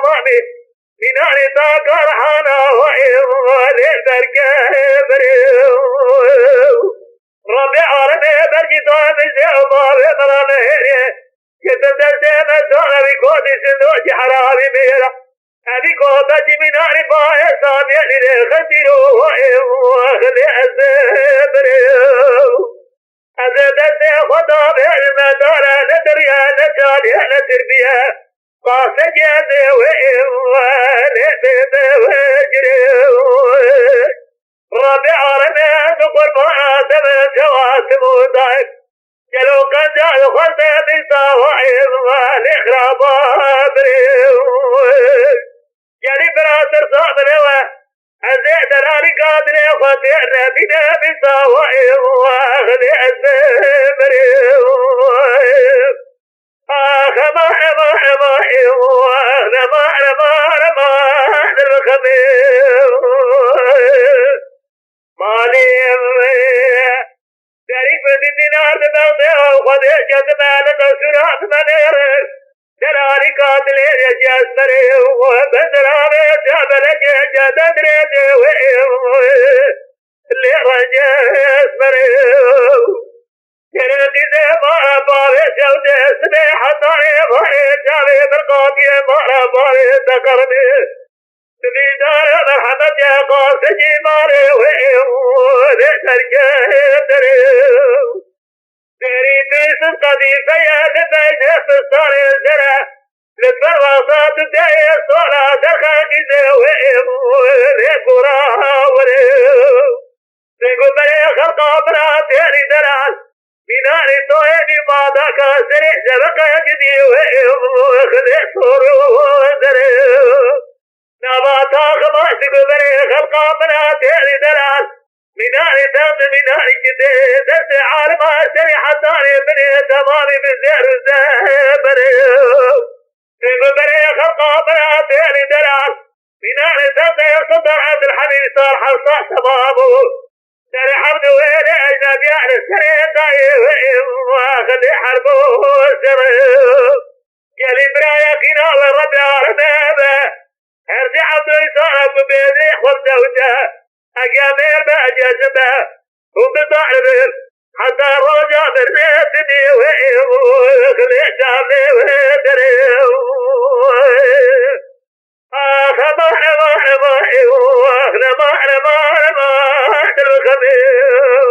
مامي بناري طاقر حانا وإيوالي بركبريو ربي عرمي برجي طامي زيوبابي مرامهيري كتبدرتي مزونا بكودي سندوشي حرامي ميرا أبي كوبتي بناري باية سامياني لخسيرو وإيوالي أزبريو أزبرتي خدا بالمدارة ندريا نجالي نتربية قاسجة وإيوالي بوجريو ربي عرمي قربان دم جواسم ودائب جلو قنجال خلطة بصواعب والإخراب بريو جلي براتر صابروا أزيد الآلي قادري خطيرنا بنا بصواعب واخذي أزبريو ما الخبير مالي تاريخ الدينار بمغضي وخذي جزمان السراب منير دلالي قاتل يجسري وبدرامي جابل جدري اللي رجع اسمري جريتي زي ما باري جودي سبي حطاني باري جابي برقاتي مارا باري تقرني بميدان مرحبا يا قاسجي ماري وإيوه تركتري ديري بيس القديفة يا لبيني فستاني الزرع للبرواصات بداية صورة درخاكي زي وإيوه لكورا وليو سيقو بري خلقا براتيني دلال بناري طويني ما ذاك سريع زبقا جدي وإيوه خذي صورو دريو نباتا خماسك بري خلقا مناتيني دلال مناري تغض مناري جدي درس عالما سري حطاني بني تمامي بزير الزبري سيب بري خلقا مناتيني دلال مناري تغض يصدر عبد الحميد صار حرصا سبابه سري حمد ويلي أجنبي على سري طايب واخذ حربه سري يلي برايا كنال الربي عرمامه هرزي عبد الإسارة ببيذي خبزة وجه أقامير بأجازبه وبطعربه حتى رجع برنيتني وخذي شامي ودريو ما الخبير